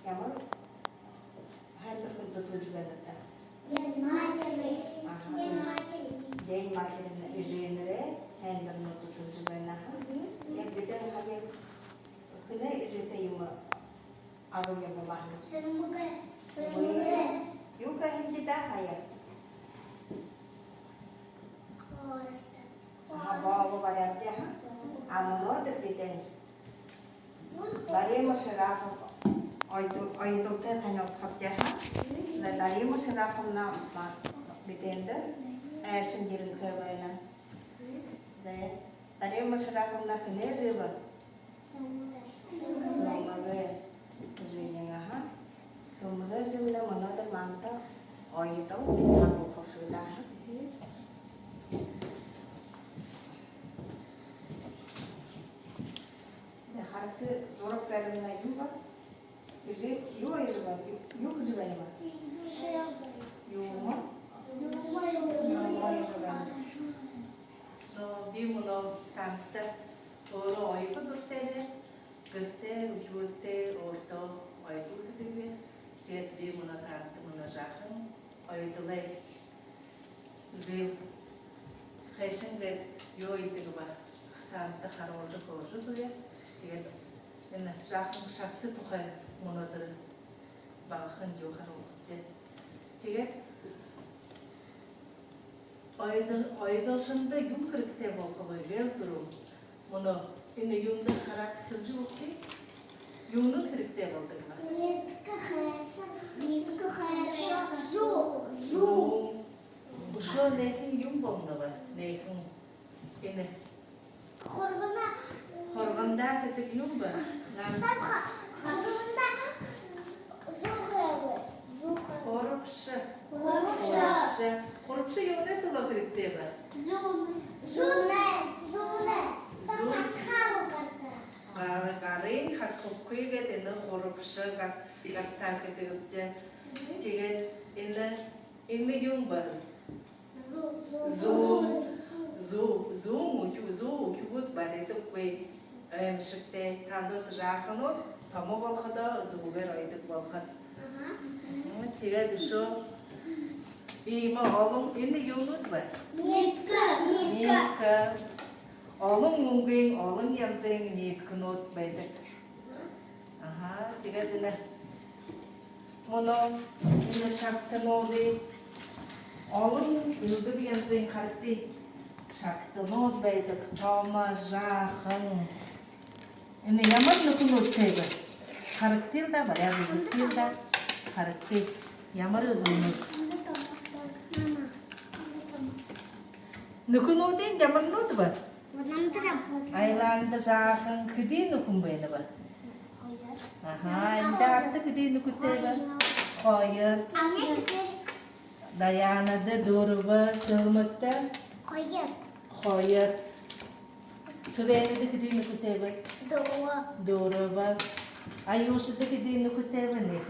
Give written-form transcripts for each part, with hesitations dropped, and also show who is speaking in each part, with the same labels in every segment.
Speaker 1: Yamar handır kuntu tuju belata. Jai maçının üzerine handır kuntu tuju belata. Ya bir de hayır kına üzerinde yuma ağır yapma. Yok hem de hayır. Bawa variantnya, anu terpilih. Dari masyarakat, itu teh hanya kerja. Dari masyarakat nama bitende, sendiri kerana. Dari masyarakat nak kene riba. Semoga jadinya ha. Semoga jadinya mana termanta, itu aku sudah. Harta zorok vermene yuma, yüzü yuva yüzü var, yok yüzü var mı? Yuma. Yuma yüzü var. No, bir bunu tanıttı. Doğru ayıp durtede, gırte, uyurte, orta, ayıp durtede. Cet bir bunu tanıttı, bunu жақын, ayıdılay. Zil, xeşin ve yoydığı var. Tanıttı, xarolcu koğucu duya. Jadi, ini rakam sakti tuh kayak monoter bahkan juga harus. Jadi, ayda senda yum kerikte bawa bel turu, mono ini yumda karat kerja bukti, yumda kerikte bawa terima. Nitka khayasa, zoom. Usho lekin yum bawa naba, lekin ini. Horganda ketik yumba.
Speaker 2: Sabha. Horganda
Speaker 1: Korupsi. Korupsi yumda tuh lo kerikte ba.
Speaker 2: Zune. Sama kamu kata.
Speaker 1: Karing hat kokui get ino korupsi kata ketik aja. Jika ini yumba. Zoom, kibut bari tuh kue mesti tandot jahanot, tamu balkhada, zuber ayat balkhad. Jika duso, ima alung ini yunut bar. Nika. Alung mungkin, alung yang zeng niknot baik. Jika dina, mono ini sakti nodi, alung itu yang zeng karti. Sakti not baik, tama jahan. Ini yaman nukunut tega. Karakter dah, bayar zikir dah. Karakter, yaman uzunut. Nukunut ini yaman nut bah. Island jahan kedi nukun bayar bah. Indah ada kedi nukut tega. Koyer. Dayana de durba selmata. Koyer. Sureni de kedi nukut tega. Durba. Ayus de kedi nukut tega nih.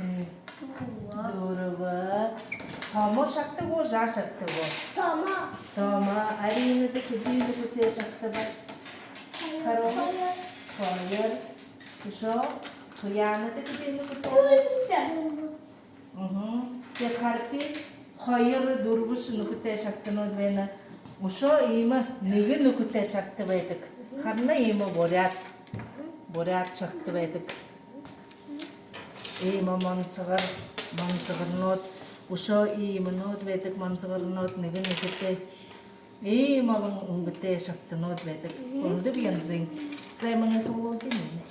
Speaker 1: Durba. Tama sakta wo ja sakta wo. Tama. Ari ini de kedi nukut tega sakta ba. Karo. Koyer. Kuso. Kuyana de kedi nukut tega. Ya karti. Koyer durbus nukut tega sakta no dvena. Uso ima nigi nukut tega sakta baitak. Karena ima borat sakta baitak. Ima mansagar not. Uso ima not baitak mansagar not nigi nukut tega. Ima nukut tega sakta not baitak. Orada bir yanzing. Saya mengasal gini.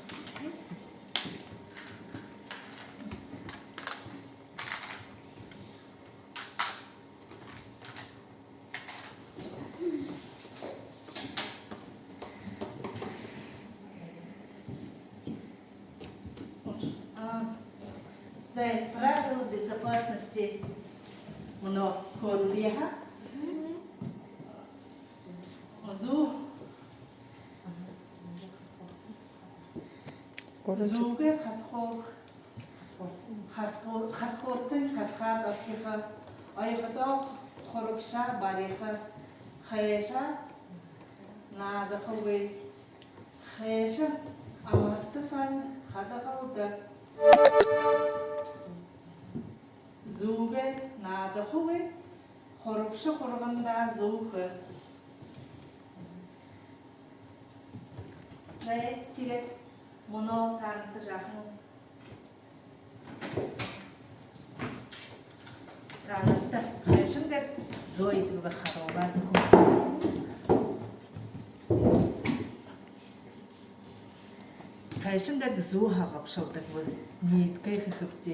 Speaker 1: Правила безопасности много ходиха. Зуге хатхортын хатхат асиха айхата хорупша бариха хаяша нада ховез хаяша амарта сан хада қалды. Zuge, nada huwe, horupsha horganda zuge. Ve tiget mono tanıtı jahnu. Tanıtı. Şimdi zoydu ve harola Şimdi de zuha kapşaldık bu. Niyet kay kıkıptı.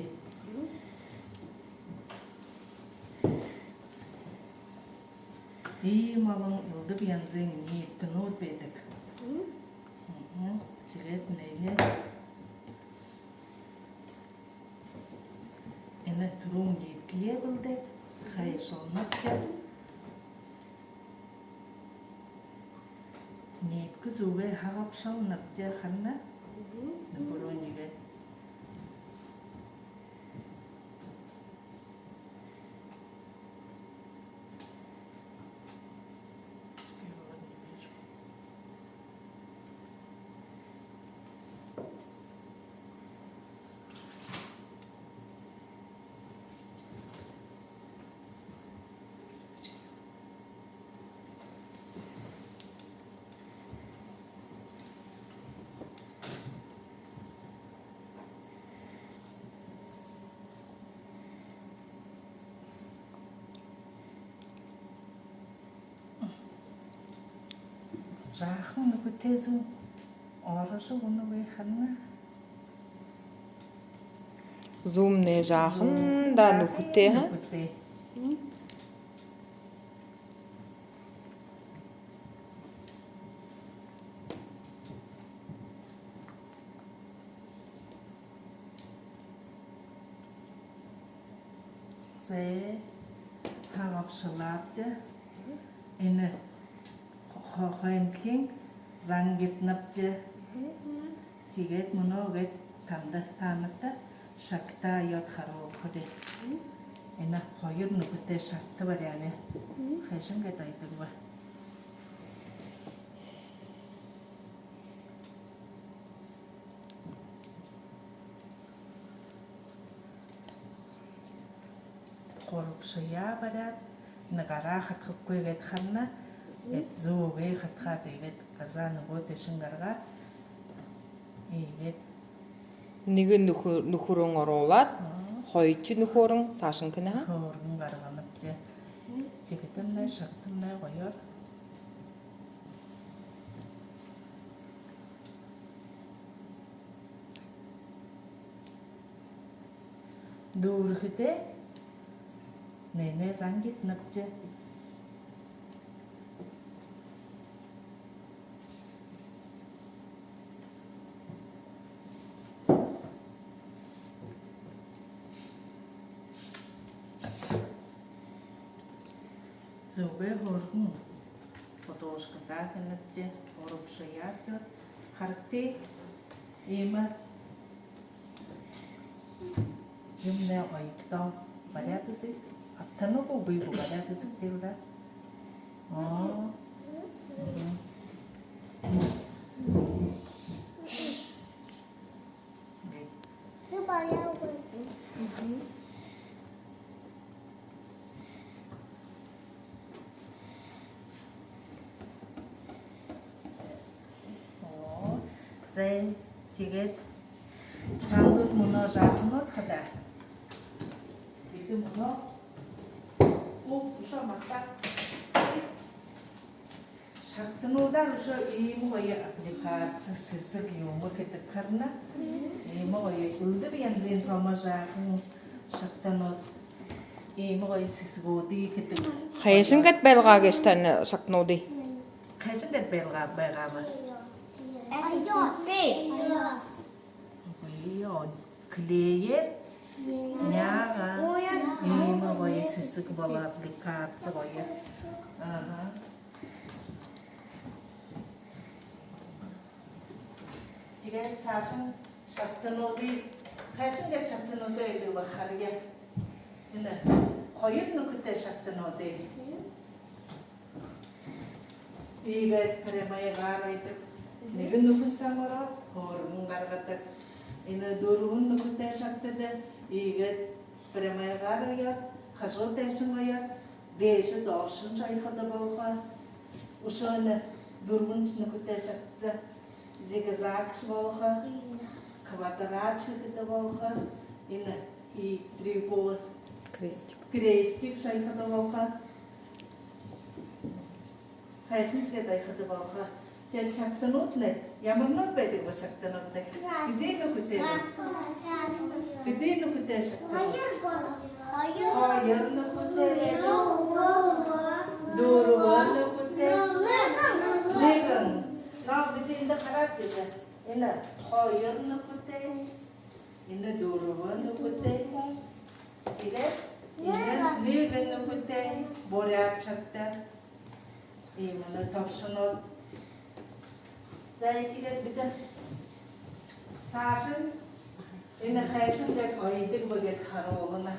Speaker 1: İyi malın yıldı bir yanzın niyetten ot bedik. Cilet neyne. Ene turun niyetkiye bildik. Hayır solmakça. Niyet kızı ve hapşalnakça kanna. Nıpırın gibi. Rahın bu tezun orası bunu ve hanna.
Speaker 3: Zoom ne jahın da nukute ha?
Speaker 1: Nukute. Se hapşalapça ene Hohenking zangit napje ciget mono get tanda tanata shakta yot haro khode ena hoyur nukute shakta barane khashim get aiturwa korup soya barat negara khatkwe get khanna et zo ve khatkhate get kazan bote shingarga evet
Speaker 3: Nigin nuhurun orolat, hoyçu nuhurun saşın kına ha?
Speaker 1: horgun garganıpçı cigitim ne şaktım ne koyuyor durhite ne zangit napçı Zobe horgun fotos kata kenetce horup sayat yot harti ima yumne oikta pada tu sih atanu ko bibu pada tu sih tilda oh
Speaker 2: Cứ bao nhiêu rồi?
Speaker 1: Ze ciget hangut muno jahno kada itu muno usha mata shaktano da usha imu ya aplikasi sesek yomu kita karna imu ya uldu bian zin pamaja shaktano imu ya sesgodi kita
Speaker 3: Hayşin kat belga geçten şaknodi.
Speaker 1: kaysın det belga belga
Speaker 2: Ayo, đi.
Speaker 1: Ayo, клеер, няга, има вои сисик бала апликация вои. Ага. 지금 사실 샤프트노디 패션게 샤프트노디에 뭐 하르게 근데 거기는 그때 샤프트노디 이게 프레마에 가라 있다 Negen nukut samara, horun gargatak. Ina durun nukut şaktede, iget Прямая гарая, хажу тесимая, деши дошын жайхада болға. Ушаны дургунчны күтешакта, зигзагш болға, квадратчыгыда болға, ина и трикол крестик жайхада болға. Хайшынчыға дайхада болға. Тен чактан отны, ямырнот бәді бұл чактан отны. Күдейді күтеді? Күдейді күтешакта? Хайырны күтеді. Дұрғаны күтеді. Легін. Нау бітейді қарап деші. Ені хайырны күтеді. Ені дұрғаны күтеді. Тегет? Ені легіні күтеді. Боряк чакта. Емені тапшынот. Зайчиген биде сашын эне хайшын деп айдык бөгет харолына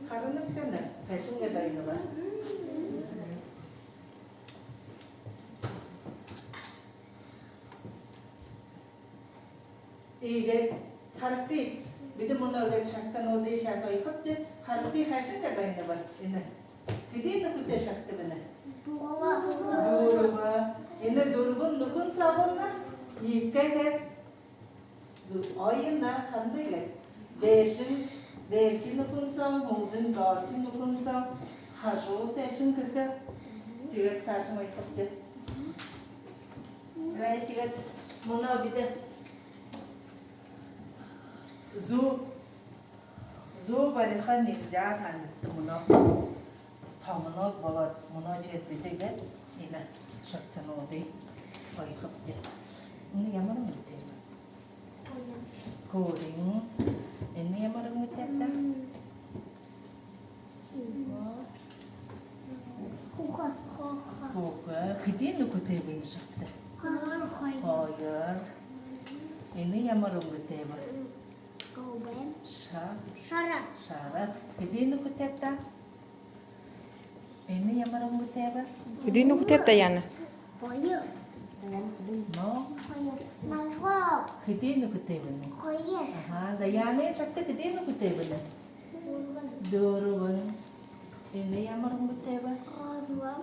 Speaker 1: харынып кана хайшынга дайныла иге харыкты биде муна өлет шактан оды шасой кыпты харыкты хайшынга дайныла эне кидени күтө шакты мене дуруба эне дургун нукун сабынна иккеге айына кандайга дешин дерки нукун саб мудын дарки нукун саб хажу дешин кырка тигет сашым айкапты зай тигет муна биде зу бариха нельзя танытты муна тамынок болот муна жетбидеге ина шактан оды айкапты ini ямар мөтөм. Кодин. Эне ямар мөтөм. Хуха. Киден көтөбүн шакты. Хайыр. Эне ямар мөтөм.
Speaker 2: Ковен.
Speaker 1: Шара. Киден көтөптө. Эне ямар мөтөм.
Speaker 3: Киден көтөптө яны.
Speaker 2: Хайыр.
Speaker 1: No.
Speaker 2: Нашла.
Speaker 1: Киден көтөбүн.
Speaker 2: Хайыр.
Speaker 1: Ага, да яны чакты киден көтөбүн. Дөрүбүн. Эне ямар мөтөм.
Speaker 2: Казва.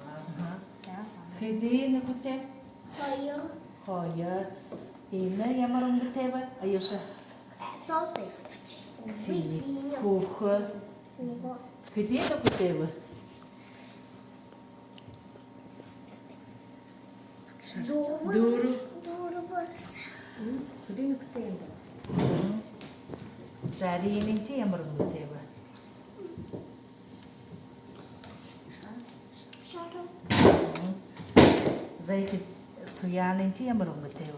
Speaker 1: Ага. Киден көтөп. Хайыр. Эне ямар мөтөм. Айоша.
Speaker 2: Солты.
Speaker 1: Синий. Кухо. Киден көтөбүн. Дуру. Киден көтөбүн. Зарининчи ямар мөтөм.
Speaker 2: Шара.
Speaker 1: Зайки туянинчи ямар мөтөм.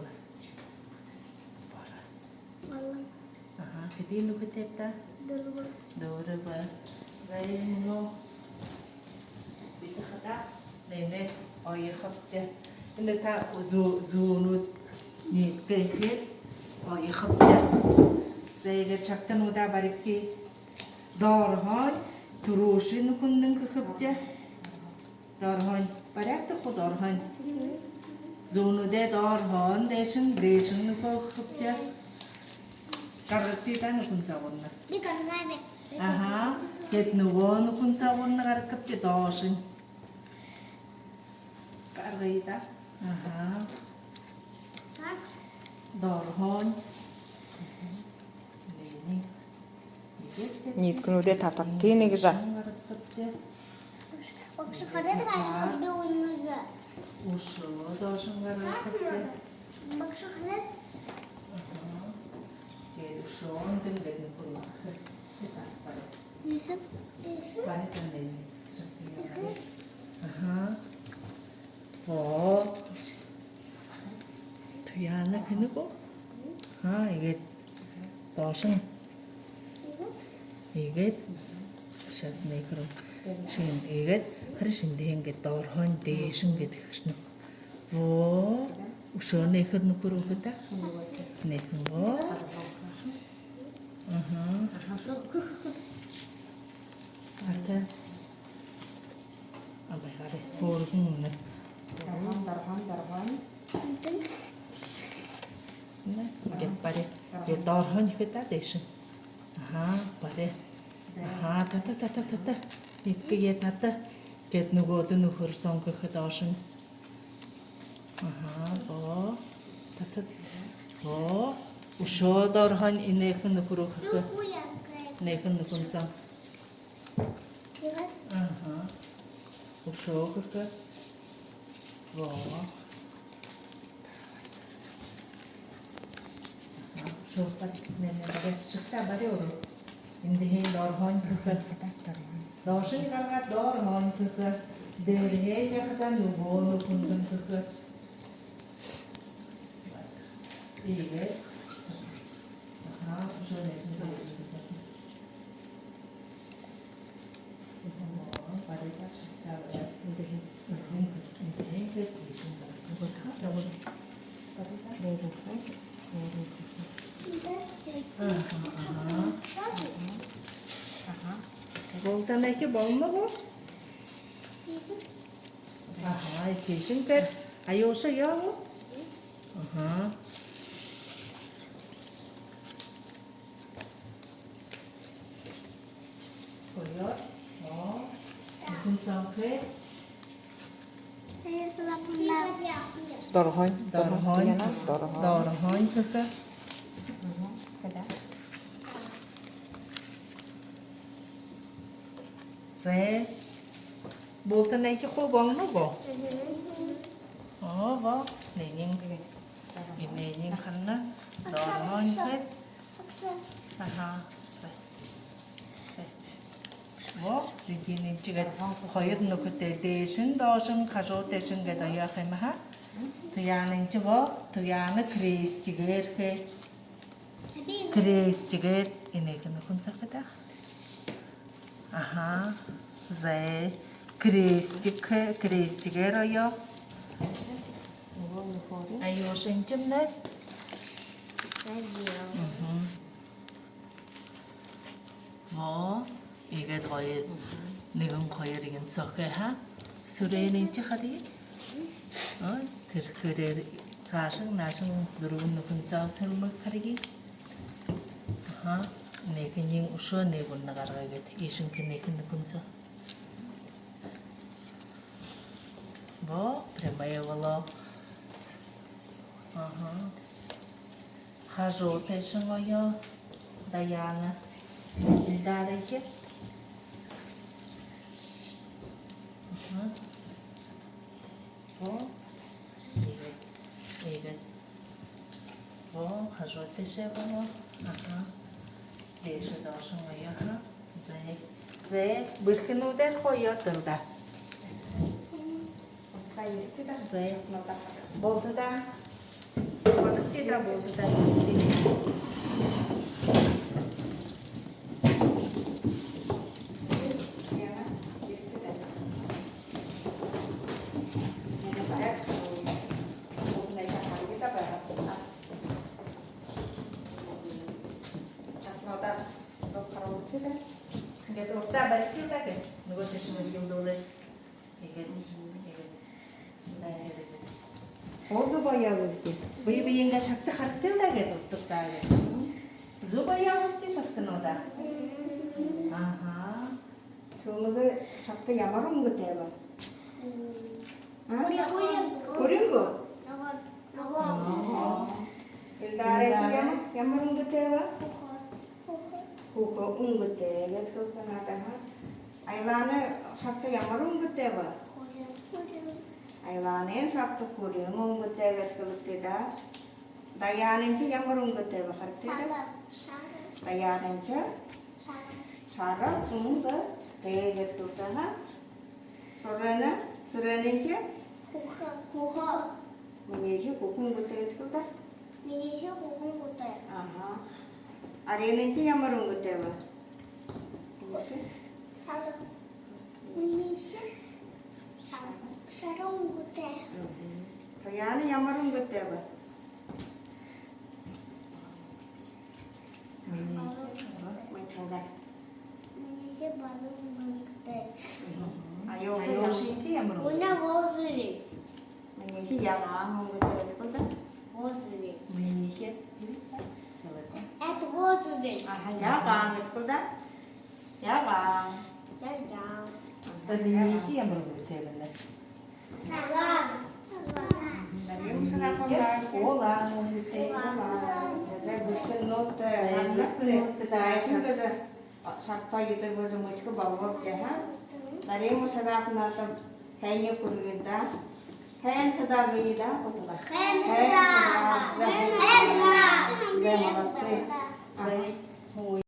Speaker 2: Малай.
Speaker 1: Ага, киден көтөптө. Дөрүбү. Зайно. Битхата. Нене айыхапчы. Инде та зуунут никкет айыхапчы. Зайга чактан уда барикки дорхон турушин кундын кыхапчы. Дорхон баракты ху дорхон. Зуунуде дорхон дешин кыхапчы. Караттидан нукун сабынна.
Speaker 2: Би кангайбе.
Speaker 1: Ага, jet nuwon nukun sawon nagarkapche doshin. Karita. Aha.
Speaker 2: Так.
Speaker 1: Dorhon. Leni.
Speaker 3: Ниткнуде татак тенег жа.
Speaker 2: Вообще ходят раньше, когда уймага.
Speaker 1: Ушо дошин nagarkapche.
Speaker 2: Вообще ходят.
Speaker 1: Aha. Kerushon den vednu kuru.
Speaker 2: Лисик.
Speaker 1: Bani tanleni. Aha. Tuyana kını bu. Ha, evet. Doğuşun. Evet. Şaz ne kırım. Şimdi evet. Her şimdi henge doğurhan değişim gedikşnu. Bu. Uşağı ne kırını kuru kıta? Ne kırı? Aha. Hatta. Abay hadi. Korkun ne?
Speaker 2: Darhan.
Speaker 1: Get pare. Get dorhan kita desin. Аха, баре. Аха, та. Итгэе тата. Гэт нөгөөд нь нөхөр сонгоход оошин. Аха, боо. Тата. Боо. Ушоодор хон инээхэн нөхөр өгөх. Нэхэн нөхөн сан. Аха. Ушоогох. Боо. Шоопат нэмэрэ шигта бариоро. Индихэн дор хон өгөх. Доошин гаргаа дор хон өгөх. Дээрээ яхада нөгөө нөхөн өгөх. 이게 우선에 Boltan iki bolma bu? Aha, kesin pek. Ayolsa ya bu? Aha. Koyuyor. Mungkin sampai
Speaker 2: Saya sudah pernah.
Speaker 3: Dorhoin.
Speaker 1: Dorhoin juga. Saya boltan iki ko bang no bo. Bo, nening ini karena dorhoin ke. Aha. 뭐 이기는 지가 거의 놓고때 대신 도신 가서 대신 게 더야 해마 더야는 저거 더야는 그레이스 지가 이렇게 그레이스 지가 이네가 혼자 가다 아하 제 그레이스 지가요 아유 생점네 뭐 이게 거의 내가 거의리긴 썩게 하 수레는 찍하디 들그래 사실 나중 누르는 군사 설마 가리기 내가 ning 우서 내고 나가라게 이신 그 내가 군사 뭐 прямая вала 하조 대신어요 다야나 다르게 이게 가져올때 세번 레이스 넣으신 거예요. 제 물기노된 거였던다. 제 boltda boltda boltda Dia tu tak balik kita ke? Nunggu sesi medium dulu. Ikan.
Speaker 3: 어디봐야 그렇게.
Speaker 1: Bayi yang dah sakit hati lagi tu tak lagi. Zubaya macam sakit noda. Aha.
Speaker 3: 저거 작도 야마로 먹을 때 봐.
Speaker 2: Korea.
Speaker 3: 거.
Speaker 2: Naga.
Speaker 3: 일달에 야마로 먹을 때 봐. 그거 먹을 때 이거 나다가 아이라네 작도 야마로 먹을 때 봐. 아이라네 작도 코리아 먹을 때 그때다. 다야는 야마로 먹을 때 봐. 다야는 사라 먹을 때 그때다. 소라는
Speaker 2: 고허.
Speaker 3: 뭐지? 고군 그때 그때.
Speaker 2: 미니시 고군 고대.
Speaker 3: 아하. 아래는 야마로 그때 봐.
Speaker 2: 사라. 미니시 사롱 고대.
Speaker 3: 더야는 야마로 그때 봐.
Speaker 2: 미니시 바롱 고대.
Speaker 3: 아요
Speaker 1: 신지 야마로.
Speaker 2: 뭐냐 워즈리.
Speaker 3: 미니시 야마로 그때 그때.
Speaker 2: 워즈리.
Speaker 1: Minishe.
Speaker 2: Это 워즈리. 돼.
Speaker 3: 야방 예쁘다. 야방.
Speaker 2: 짜잔.
Speaker 1: Tadi iki yang berbuat
Speaker 2: 나가.
Speaker 3: Dari usaha kembali.
Speaker 1: Olah, mau gitu.
Speaker 3: Saya bikin note,
Speaker 1: Saya
Speaker 3: anak
Speaker 1: bikin note tadi.
Speaker 3: sudah sampai gitu baru mau ke bawah jahat. Dari usaha aku nanti hanya kurita, hanya sedang gida, apa tuh?
Speaker 2: 햄다. 햄다.
Speaker 3: 네, 맞지.
Speaker 1: Saya mau